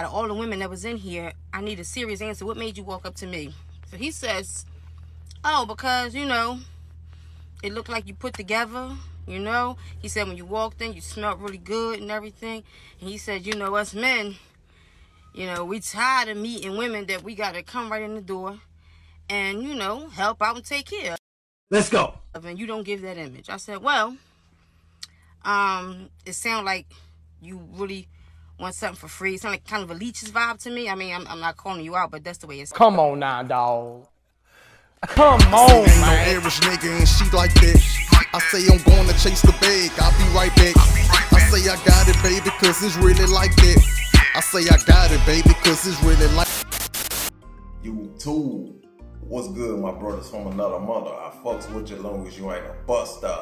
out of all the women that was in here, I need a serious answer. What made you walk up to me? So he says, oh, because, you know, it looked like you put together, you know. He said when you walked in, you smelled really good and everything. And he said, you know, us men, you know, we tired of meeting women that we got to come right in the door and, you know, help out and take care of. Let's go. And you don't give that image. I said, well, it sounds like you really want something for free. It sounds like kind of a leech's vibe to me. I mean, I'm not calling you out, but that's the way it's. Come on now, dog. Come on, I say ain't man. no average nigga and she like that. I say I'm going to chase the bag, I'll be right back. I say I got it, baby, cause it's really like that. I say I got it, baby, cause it's really like. YouTube, what's good, my brothers from another mother? I fucks with you long as you ain't a buster.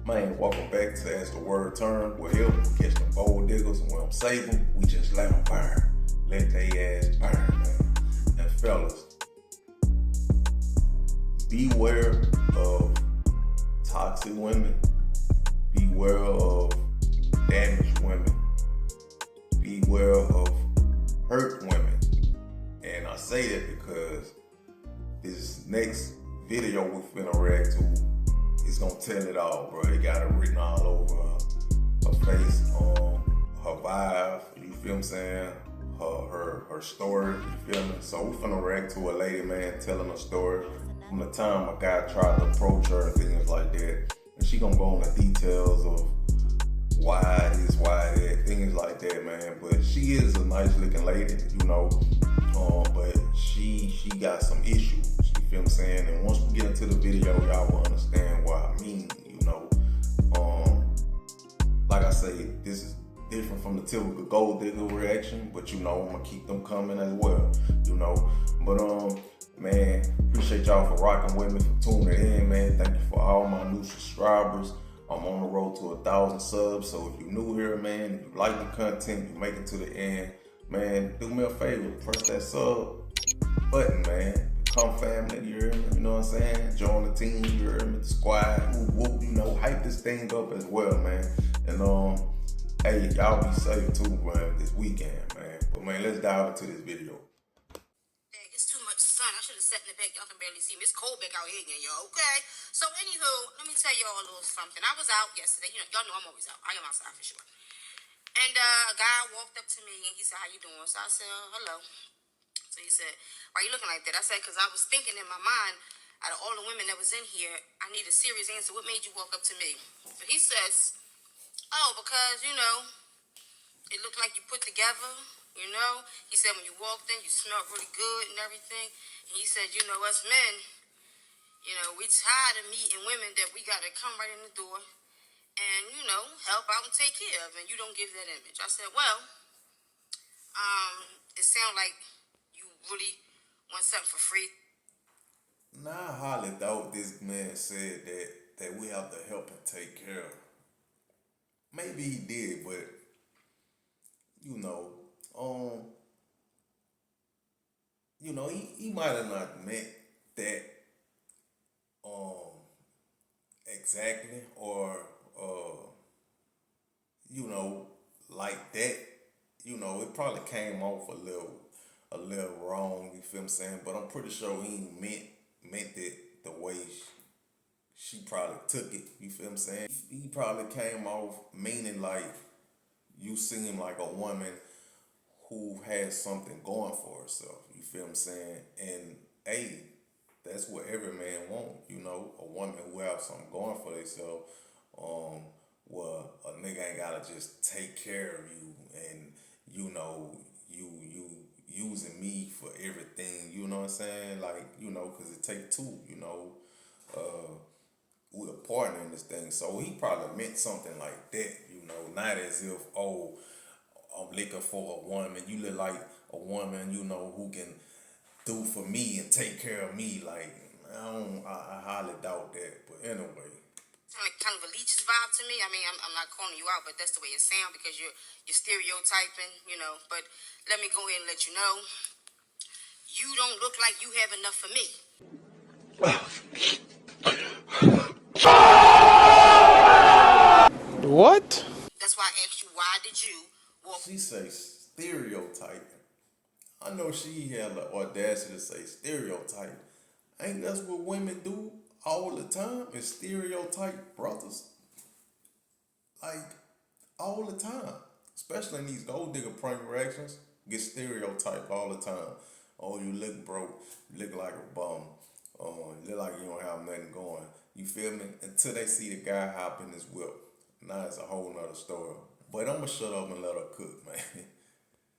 Man, welcome back to As the Word Turn. We're here, we catch them gold diggers, and when I'm saving, we just let them burn. Let they ass burn, man. And fellas, beware of toxic women. Beware of damaged women. Beware of hurt women. And I say that because this next video we're finna react to is gonna tell it all, bro. It got it written all over her face, her vibe, you feel what I'm saying? Her story, you feel me? So we finna react to a lady, man, telling her story from the time a guy tried to approach her and things like that. And she gonna go into details of why this, why that, things like that, man. But she is a nice looking lady, you know. But she got some issues, you feel what I'm saying? And once we get into the video, y'all will understand what I mean, you know. Like I say, this is different from the typical gold digger reaction, but you know, I'm gonna keep them coming as well, you know. But man, appreciate y'all for rocking with me, for tuning in, man. Thank you for all my new subscribers. I'm on the road to 1,000 subs, so if you're new here, man, if you like the content, you make it to the end, man, do me a favor, press that sub button, man. Become family, you hear me? You know what I'm saying? Join the team, you hear me? The squad, whoop, you know, hype this thing up as well, man. And hey, y'all be safe too, man, this weekend, man. But man, let's dive into this video. It's too much sun. I should have sat in the back. Y'all can barely see me. It's cold back out here again, y'all. Okay. So anywho, let me tell y'all a little something. I was out yesterday. You know, y'all know I'm always out. I am outside for sure. And a guy walked up to me and he said, "How you doing?" So I said, "Hello." So he said, "Why you looking like that?" I said, "Because I was thinking in my mind, out of all the women that was in here, I need a serious answer. What made you walk up to me?" So he says, "Oh, because, you know, it looked like you put together, you know." He said when you walked in, you smelled really good and everything. And he said, you know, us men, you know, we tired of meeting women that we got to come right in the door and, you know, help out and take care of. And you don't give that image. I said, well, it sounds like you really want something for free. Now, I hardly thought this man said that we have to help and take care of. Maybe he did, but you know, he might have not meant that exactly, or you know, like that. You know, it probably came off a little wrong, you feel what I'm saying? But I'm pretty sure he meant it the way she probably took it, you feel what I'm saying? He probably came off meaning like you seem like a woman who has something going for herself, you feel what I'm saying? And hey, that's what every man want, you know, a woman who have something going for themselves. Well, a nigga ain't gotta just take care of you and, you know, you using me for everything, you know what I'm saying? Like, you know, cause it take two, you know, we're a partner in this thing. So he probably meant something like that, you know, not as if, oh, I'm looking for a woman. You look like a woman, you know, who can do for me and take care of me. Like, I highly doubt that. But anyway. Like kind of a leech's vibe to me. I mean, I'm not calling you out, but that's the way it sounds because you're stereotyping, you know. But let me go ahead and let you know, you don't look like you have enough for me. What? That's why I asked you, why did you walk? She says stereotyping. I know she had the audacity to say stereotype. Ain't that's what women do all the time? Is stereotype brothers like all the time, especially in these gold digger prank reactions. Get stereotyped all the time. Oh, you look broke. You look like a bum. You look like you don't have nothing going. You feel me? Until they see the guy hop in his whip. Now it's a whole nother story. But I'm gonna shut up and let her cook, man.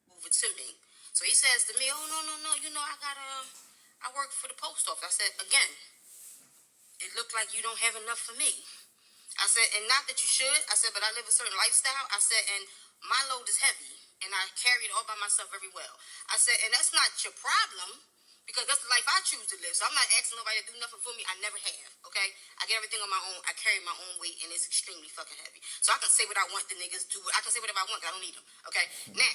Move it to me. So he says to me, "Oh no, I work for the post office." I said, "Again, it looked like you don't have enough for me." I said, "And not that you should." I said, "But I live a certain lifestyle." I said, "And my load is heavy, and I carry it all by myself very well." I said, "And that's not your problem." Because that's the life I choose to live. So I'm not asking nobody to do nothing for me. I never have. Okay? I get everything on my own. I carry my own weight, and it's extremely fucking heavy. So I can say what I want. The niggas do. I can say whatever I want. 'Cause I don't need them. Okay? Now,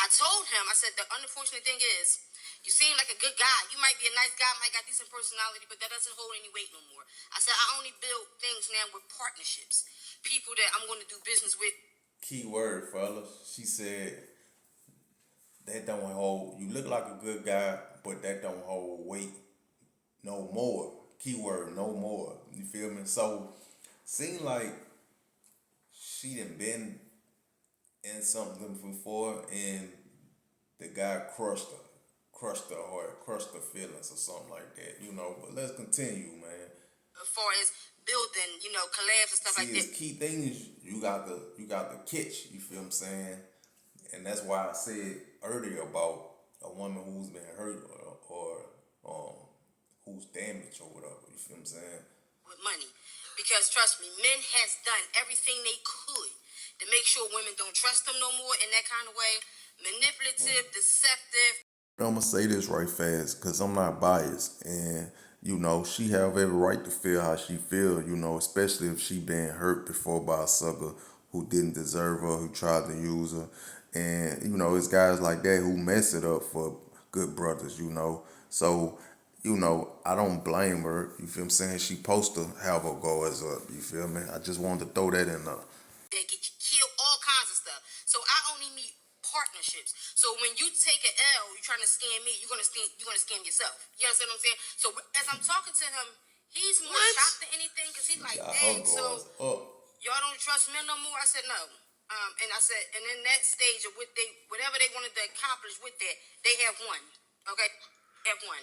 I told him, I said, the unfortunate thing is, you seem like a good guy. You might be a nice guy, might got decent personality, but that doesn't hold any weight no more. I said, I only build things now with partnerships. People that I'm going to do business with. Key word, fellas. She said that don't hold. You look like a good guy, but that don't hold weight no more. Keyword, no more. You feel me? So, seem like she done been in something before, and the guy crushed her heart, crushed her feelings, or something like that. But let's continue, man. As far as building, collabs and stuff See, like that. it's key things you got the catch. You feel what I'm saying? And that's why I said earlier about a woman who's been hurt or who's damaged or whatever. You feel what I'm saying? With money. Because trust me, men has done everything they could to make sure women don't trust them no more in that kind of way. Manipulative, deceptive. I'm gonna say this right fast because I'm not biased, and she have every right to feel how she feel. Especially if she been hurt before by a sucker who didn't deserve her, who tried to use her, and it's guys like that who mess it up for good brothers. So I don't blame her. You feel what I'm saying? She supposed to have her guards up. You feel me? I just wanted to throw that in there. They get you killed, all kinds of stuff. So I only meet partnerships. So when you take an L, you're trying to scam me, you're gonna scam yourself. You understand what I'm saying? So as I'm talking to him, he's more shocked than anything because he's like, Got her dang, so guards up. y'all don't trust men no more? I said no. And I said, and in that stage of whatever they wanted to accomplish with that, they have won. Okay, have won.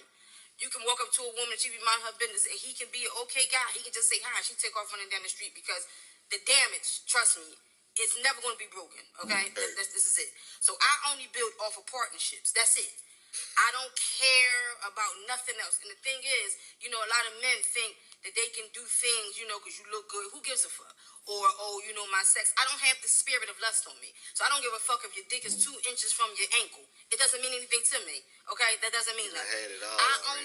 You can walk up to a woman, she be mind her business, and he can be an okay guy. He can just say hi. She take off running down the street because the damage, trust me, it's never going to be broken. Okay, this is it. So I only build off of partnerships. That's it. I don't care about nothing else. And the thing is, a lot of men think that they can do things, because you look good. Who gives a fuck? Or, oh, my sex. I don't have the spirit of lust on me. So I don't give a fuck if your dick is 2 inches from your ankle. It doesn't mean anything to me. Okay? That doesn't mean nothing. Had it all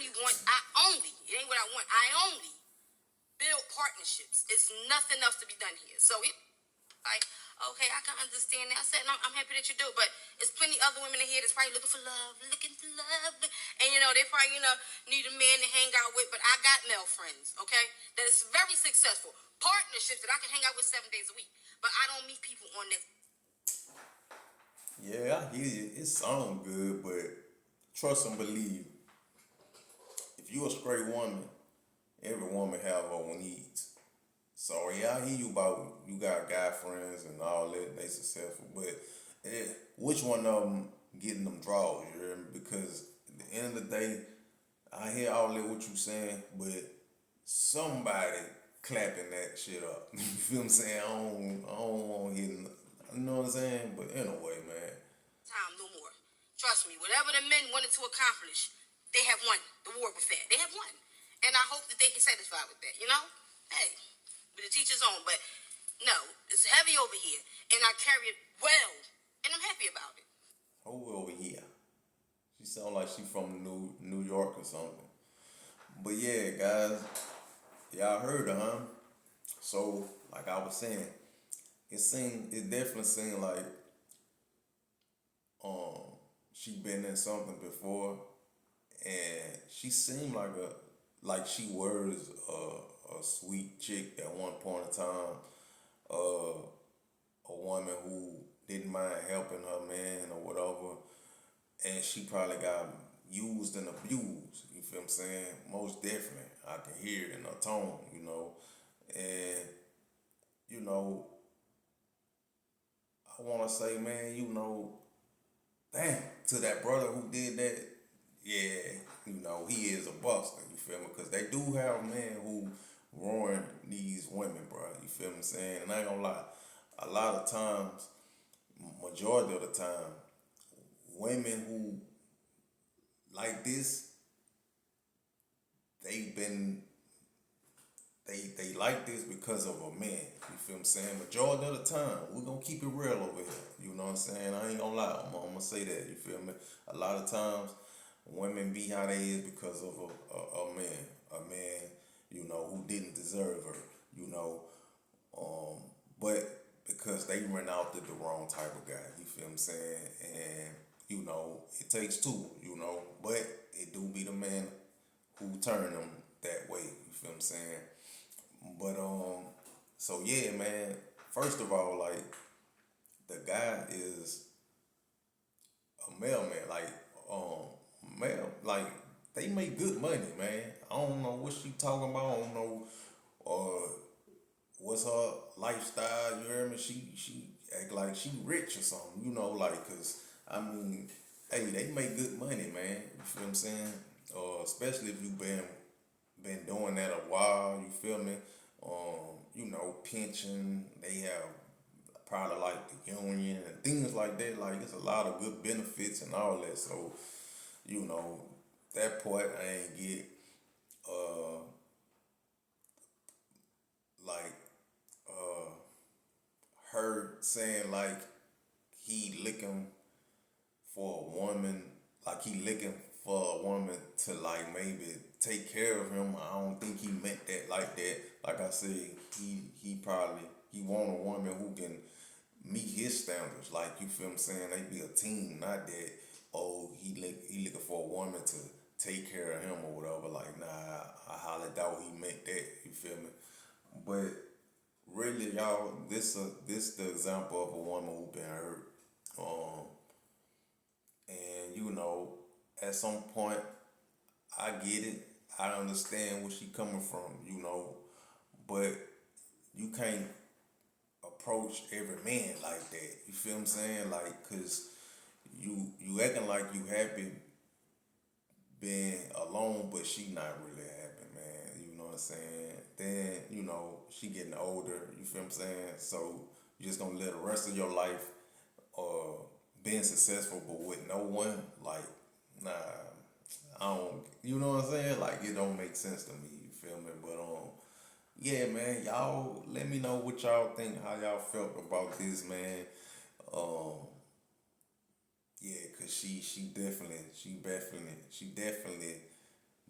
It ain't what I want. I only build partnerships. It's nothing else to be done here. So like, okay, I can understand that. I said, no, I'm happy that you do, but there's plenty other women in here that's probably looking for love, and they probably need a man to hang out with. But I got male friends, okay, that is very successful partnerships that I can hang out with 7 days a week. But I don't meet people on that. Yeah, I hear you. It sounds good, but trust and believe. If you a straight woman, every woman have her own needs. So yeah, I hear you about you got guy friends and all that, they successful, but which one of them getting them draws? You hear me? Because at the end of the day, I hear all that what you saying, but somebody clapping that shit up. You feel what I'm saying? I don't want to hear. You know what I'm saying? But anyway, man. Time no more. Trust me, whatever the men wanted to accomplish, they have won the war with that. They have won, and I hope that they can satisfy with that. Hey, but the teacher's on. But no, it's heavy over here, and I carry it well, and I'm happy about it. Over here. She sound like she from New York or something. But yeah, guys, y'all heard her, huh? So, like I was saying, it definitely seemed like um she been in something before, and she seemed like she was a sweet chick at one point in time, a woman who didn't mind helping her man or whatever, and she probably got used and abused. You feel what I'm saying? Most definitely, I can hear it in her tone. And you know, I want to say, man, damn, to that brother who did that, yeah, he is a buster. You feel me? Because they do have men who ruin these women, bro. You feel me saying? And I ain't gonna lie, a lot of times, majority of the time, women who like this, they've been they like this because of a man. You feel what I'm saying? Majority of the time, we're gonna keep it real over here. You know what I'm saying? I ain't gonna lie. I'm gonna say that. You feel me? A lot of times, women be how they is because of a man. A man, who didn't deserve her. You know, but because they run out to the wrong type of guy. You feel what I'm saying? And it takes two. But it do be the man who turn them that way. You feel what I'm saying? But so yeah, man. First of all, like the guy is a mailman. Like mail, like they make good money, man. I don't know what she talking about. I don't know uh what's her lifestyle. You hear me? She act like she rich or something. Like, cause I mean, hey, they make good money, man. You feel what I'm saying? Especially if you been doing that a while. You feel me? Pension. They have probably like the union and things like that. Like it's a lot of good benefits and all that. So you know that part I ain't get. Uh, like her saying like he looking for a woman, like he looking for a woman to like maybe take care of him. I don't think he meant that like that. Like I said, he probably he want a woman who can meet his standards. Like you feel what I'm saying? They be a team, not that he looking for a woman to take care of him or whatever. Like nah, I hollered out he meant that. You feel me? But really, y'all, this the example of a woman who been hurt. Um, and at some point, I get it. I understand where she coming from. But you can't approach every man like that. You feel what I'm saying? Like, cause you acting like you happy being alone, but she not really happy, man. You know what I'm saying? Then she getting older. You feel what I'm saying? So you just gonna live the rest of your life, being successful, but with no one. Like, nah, I don't. You know what I'm saying? Like, it don't make sense to me. You feel me? But yeah, man, y'all let me know what y'all think, how y'all felt about this, man. Um, yeah, cause she definitely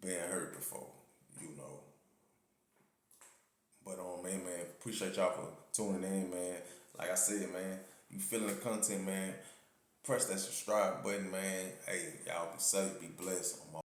been hurt before, you know. But man, appreciate y'all for tuning in, man. Like I said, man, you feeling the content, man. Press that subscribe button, man. Hey, y'all be safe, be blessed.